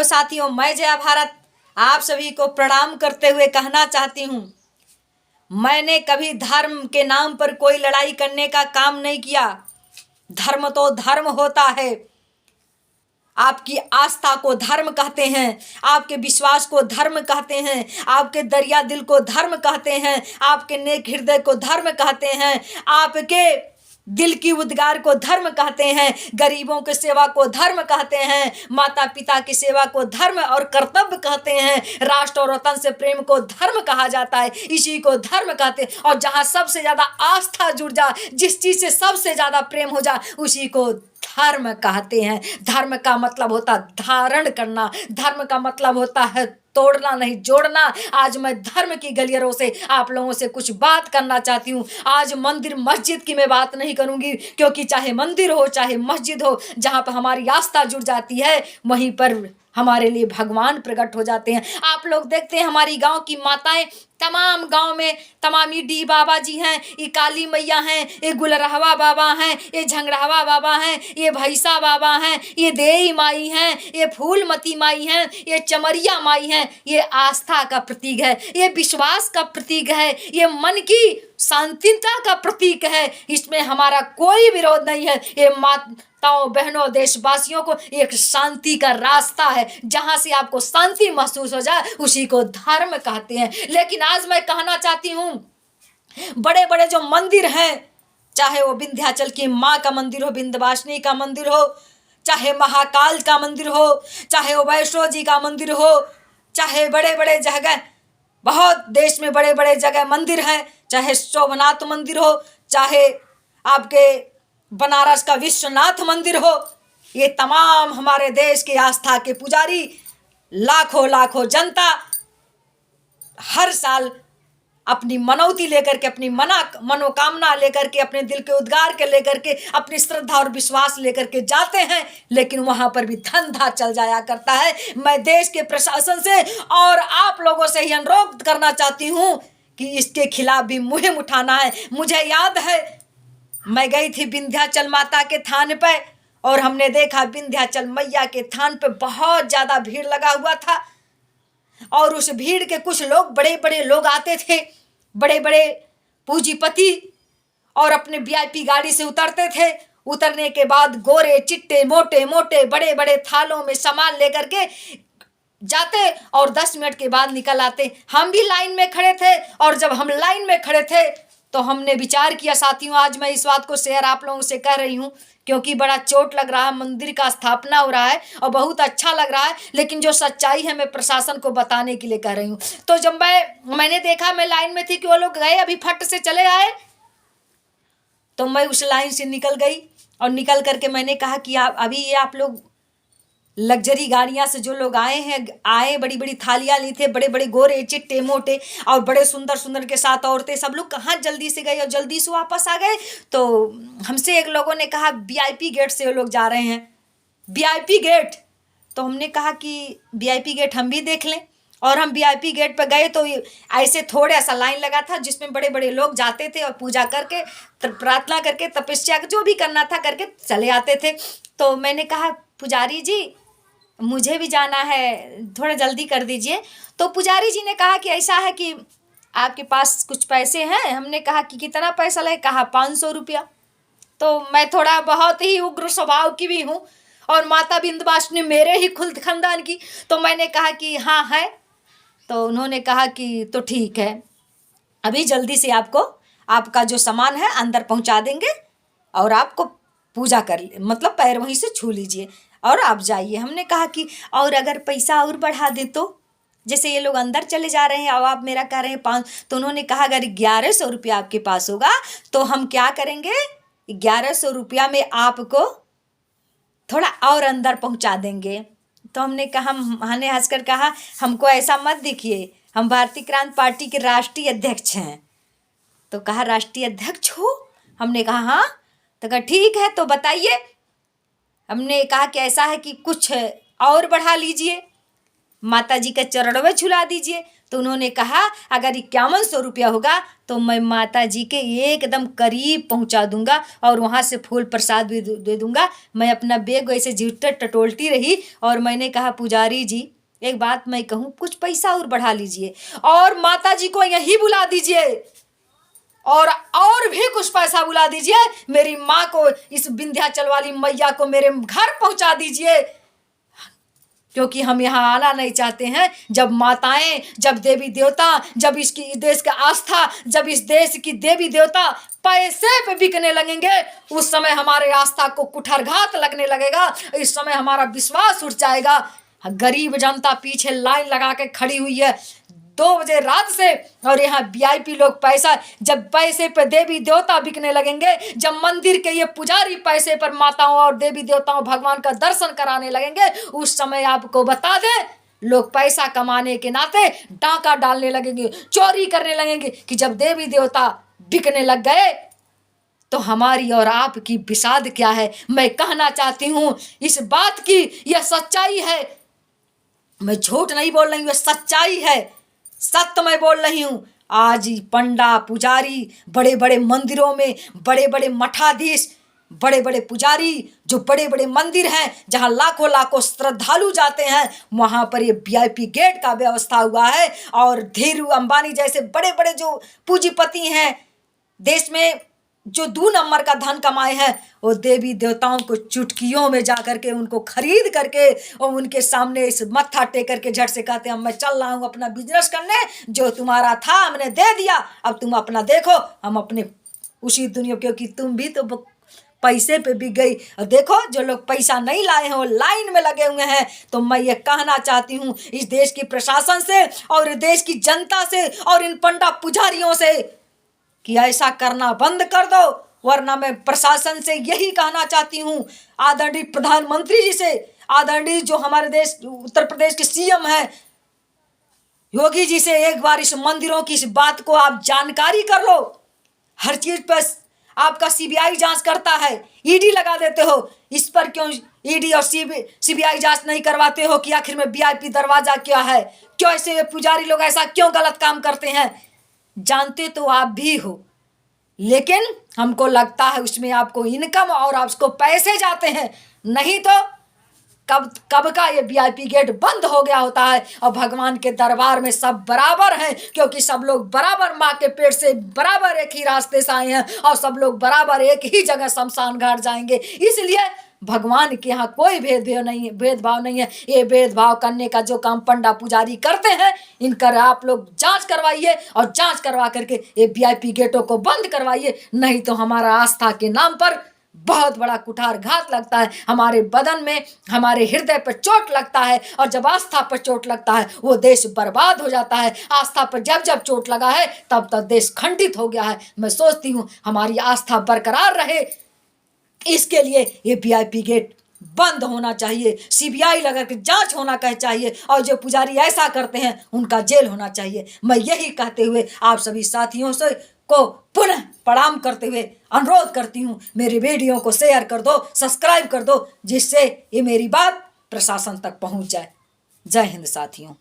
तो साथियों, मैं जया भारत आप सभी को प्रणाम करते हुए कहना चाहती हूँ, मैंने कभी धर्म के नाम पर कोई लड़ाई करने का काम नहीं किया। धर्म तो धर्म होता है। आपकी आस्था को धर्म कहते हैं, आपके विश्वास को धर्म कहते हैं, आपके दरिया दिल को धर्म कहते हैं, आपके नेक हृदय को धर्म कहते हैं, आपके दिल की उद्गार को धर्म कहते हैं, गरीबों की सेवा को धर्म कहते हैं, माता पिता की सेवा को धर्म और कर्तव्य कहते हैं, राष्ट्र और वतन से प्रेम को धर्म कहा जाता है, इसी को धर्म कहते हैं। और जहाँ सबसे ज़्यादा आस्था जुड़ जाए, जिस चीज़ से सबसे ज़्यादा प्रेम हो जाए, उसी को धर्म कहते हैं। धर्म का मतलब होता धारण करना, धर्म का मतलब होता है तोड़ना नहीं जोड़ना। आज मैं धर्म की गलियारों से आप लोगों से कुछ बात करना चाहती हूँ। आज मंदिर मस्जिद की मैं बात नहीं करूँगी, क्योंकि चाहे मंदिर हो चाहे मस्जिद हो, जहाँ पर हमारी आस्था जुड़ जाती है वहीं पर हमारे लिए भगवान प्रकट हो जाते हैं। आप लोग देखते हैं हमारी गांव की माताएं, तमाम गांव में तमामी डी बाबा जी हैं, ये काली मैया हैं, ये गुलरहवा बाबा हैं, ये झंगड़हवा बाबा हैं, ये भैसा बाबा हैं, ये देई माई हैं, ये फूलमती माई हैं, ये चमरिया माई हैं। ये आस्था का प्रतीक है, ये विश्वास का प्रतीक है, ये मन की शांतिता का प्रतीक है। इसमें हमारा कोई विरोध नहीं है। ये माताओं बहनों देशवासियों को एक शांति का रास्ता है, जहां से आपको शांति महसूस हो जाए उसी को धर्म कहते हैं। लेकिन आज मैं कहना चाहती हूँ, बड़े बड़े जो मंदिर हैं, चाहे वो विंध्याचल की माँ का मंदिर हो, विंध्यवासिनी का मंदिर हो, चाहे महाकाल का मंदिर हो, चाहे वो वैष्णो जी का मंदिर हो, चाहे बड़े बड़े जगह, बहुत देश में बड़े बड़े जगह मंदिर हैं, चाहे सोमनाथ मंदिर हो, चाहे आपके बनारस का विश्वनाथ मंदिर हो, ये तमाम हमारे देश के आस्था के पुजारी, लाखों लाखों जनता हर साल अपनी मनौती लेकर के, अपनी मनोकामना लेकर के, अपने दिल के उद्गार के लेकर के, अपनी श्रद्धा और विश्वास लेकर के जाते हैं, लेकिन वहां पर भी धंधा चल जाया करता है। मैं देश के प्रशासन से और आप लोगों से ही अनुरोध करना चाहती हूं कि इसके खिलाफ भी मुहिम उठाना है। मुझे याद है, मैं गई थी विंध्याचल माता के थान पे, और हमने देखा विंध्याचल मैया के थान पे बहुत ज्यादा भीड़ लगा हुआ था, और उस भीड़ के कुछ लोग, बड़े बड़े लोग आते थे, बड़े बड़े पूंजीपति, और अपने वीआईपी गाड़ी से उतरते थे। उतरने के बाद गोरे चिट्टे मोटे मोटे बड़े बड़े थालों में सामान लेकर के जाते, और 10 मिनट के बाद निकल आते। हम भी लाइन में खड़े थे, और जब हम लाइन में खड़े थे तो हमने विचार किया, साथियों आज मैं इस बात को शेयर आप लोगों से कर रही हूँ, क्योंकि बड़ा चोट लग रहा है। मंदिर का स्थापना हो रहा है और बहुत अच्छा लग रहा है, लेकिन जो सच्चाई है मैं प्रशासन को बताने के लिए कह रही हूँ। तो जब मैंने देखा, मैं लाइन में थी कि वो लोग गए, अभी फट से चले आए, तो मैं उस लाइन से निकल गई, और निकल करके मैंने कहा कि अभी ये आप लोग लग्जरी गाड़ियां से जो लोग आए बड़ी बड़ी थालियां ली थे, बड़े बड़े गोरे चिट्टे मोटे और बड़े सुंदर सुंदर के साथ औरतें, सब लोग कहाँ जल्दी से गए और जल्दी से वापस आ गए। तो हमसे एक लोगों ने कहा वीआईपी गेट से वो लोग जा रहे हैं, वीआईपी गेट। तो हमने कहा कि वीआईपी गेट हम भी देख लें, और हम वीआईपी गेट पर गए तो ऐसे थोड़ा सा लाइन लगा था, जिसमें बड़े बड़े लोग जाते थे और पूजा करके, प्रार्थना करके, तपस्या जो भी करना था करके चले आते थे। तो मैंने कहा पुजारी जी मुझे भी जाना है, थोड़ा जल्दी कर दीजिए। तो पुजारी जी ने कहा कि ऐसा है कि आपके पास कुछ पैसे हैं। हमने कहा कि कितना पैसा लगे? कहा 500 रुपया। तो मैं थोड़ा बहुत ही उग्र स्वभाव की भी हूँ, और माता विंध्यवासिनी मेरे ही खुद खानदान की, तो मैंने कहा कि हाँ है। तो उन्होंने कहा कि तो ठीक है, अभी जल्दी से आपका जो सामान है अंदर पहुँचा देंगे, और आपको पूजा कर मतलब पैर वहीं से छू लीजिए और आप जाइए। हमने कहा कि और अगर पैसा और बढ़ा दें तो, जैसे ये लोग अंदर चले जा रहे हैं और आप मेरा कह रहे हैं 5। तो उन्होंने कहा अगर 1100 रुपया आपके पास होगा तो हम क्या करेंगे, 1100 रुपया में आपको थोड़ा और अंदर पहुंचा देंगे। तो हमने कहा, हमने हंसकर कहा हमको ऐसा मत दिखिए, हम भारतीय क्रांति पार्टी के राष्ट्रीय अध्यक्ष हैं। तो कहा राष्ट्रीय अध्यक्ष हो? हमने कहा हाँ। तो कहा ठीक है तो बताइए। हमने कहा कि ऐसा है कि कुछ और बढ़ा लीजिए। माता जी का चरणों छुला दीजिए। तो उन्होंने कहा अगर 5100 रुपया होगा तो मैं माता जी के एकदम करीब पहुंचा दूंगा और वहाँ से फूल प्रसाद भी दे दूंगा। मैं अपना बैग वैसे झूठ टटोलती रही और मैंने कहा पुजारी जी एक बात मैं कहूँ, कुछ पैसा और बढ़ा लीजिए और माता जी को यहीं बुला दीजिए और भी कुछ पैसा बुला दीजिए। मेरी माँ को, इस विंध्याचल वाली मैया को मेरे घर पहुंचा दीजिए, क्योंकि हम यहाँ आना नहीं चाहते हैं। जब माताएं, जब देवी देवता, जब इसकी देश का आस्था, जब इस देश की देवी देवता पैसे पे बिकने लगेंगे, उस समय हमारे आस्था को कुठारघात लगने लगेगा। इस समय हमारा विश्वास उठ जाएगा। गरीब जनता पीछे लाइन लगा के खड़ी हुई है 2 बजे रात से, और यहाँ वीआईपी लोग पैसा, जब पैसे पे देवी देवता बिकने लगेंगे, जब मंदिर के ये पुजारी पैसे पर माताओं और देवी देवताओं भगवान का दर्शन कराने लगेंगे, उस समय आपको बता दें लोग पैसा कमाने के नाते डाका डालने लगेंगे, चोरी करने लगेंगे कि जब देवी देवता बिकने लग गए तो हमारी और आपकी विषाद क्या है। मैं कहना चाहती हूँ इस बात की, यह सच्चाई है, मैं झूठ नहीं बोल रही हूँ, यह सच्चाई है, सत्य मैं बोल रही हूँ। आज पंडा पुजारी बड़े बड़े मंदिरों में, बड़े बड़े मठाधीश, बड़े बड़े पुजारी, जो बड़े बड़े मंदिर हैं जहाँ लाखों लाखों श्रद्धालु जाते हैं, वहाँ पर ये वीआईपी गेट का व्यवस्था हुआ है। और धीरू अंबानी जैसे बड़े बड़े जो पूंजीपति हैं देश में, जो 2 नंबर का धन कमाए हैं, वो देवी देवताओं को चुटकियों में जा करके उनको खरीद करके और उनके सामने इस मत्था टेक करके झट से कहते हैं मैं चल रहा हूँ अपना बिजनेस करने, जो तुम्हारा था हमने दे दिया, अब तुम अपना देखो, हम अपने उसी दुनिया, क्योंकि तुम भी तो पैसे पे बिक गई। और देखो जो लोग पैसा नहीं लाए हैं वो लाइन में लगे हुए हैं। तो मैं ये कहना चाहती हूँ इस देश की प्रशासन से और देश की जनता से और इन पंडा पुजारियों से कि ऐसा करना बंद कर दो, वरना मैं प्रशासन से यही कहना चाहती हूँ, आदरणीय प्रधानमंत्री जी से, आदरणीय जो हमारे देश उत्तर प्रदेश के सीएम हैं योगी जी से, एक बार इस मंदिरों की इस बात को आप जानकारी कर लो। हर चीज पर आपका सीबीआई जांच करता है, ईडी लगा देते हो, इस पर क्यों ईडी और सीबीआई जांच नहीं करवाते हो कि आखिर में वीआईपी दरवाजा क्या है? क्यों ऐसे पुजारी लोग ऐसा क्यों गलत काम करते हैं? जानते तो आप भी हो, लेकिन हमको लगता है उसमें आपको इनकम और आपको पैसे जाते हैं, नहीं तो कब का ये वीआईपी गेट बंद हो गया होता है। और भगवान के दरबार में सब बराबर हैं, क्योंकि सब लोग बराबर माँ के पेट से बराबर एक ही रास्ते से आए हैं और सब लोग बराबर एक ही जगह शमशान घाट जाएंगे। इसलिए भगवान के यहाँ कोई भेदभाव नहीं है। ये भेदभाव करने का जो काम पंडा पुजारी करते हैं, इनकर आप लोग जांच करवाइए और जांच करवा करके ये वीआईपी गेटों को बंद करवाइए, नहीं तो हमारा आस्था के नाम पर बहुत बड़ा कुठारघात लगता है। हमारे बदन में, हमारे हृदय पर चोट लगता है, और जब आस्था पर चोट लगता है वो देश बर्बाद हो जाता है। आस्था पर जब जब चोट लगा है तब तक देश खंडित हो गया है। मैं सोचती हूँ हमारी आस्था बरकरार रहे, इसके लिए ये वीआईपी गेट बंद होना चाहिए, सीबीआई लगा के जांच होना चाहिए, और जो पुजारी ऐसा करते हैं उनका जेल होना चाहिए। मैं यही कहते हुए आप सभी साथियों से को पुनः प्रणाम करते हुए अनुरोध करती हूँ, मेरे वीडियो को शेयर कर दो, सब्सक्राइब कर दो, जिससे ये मेरी बात प्रशासन तक पहुँच जाए। जय हिंद साथियों।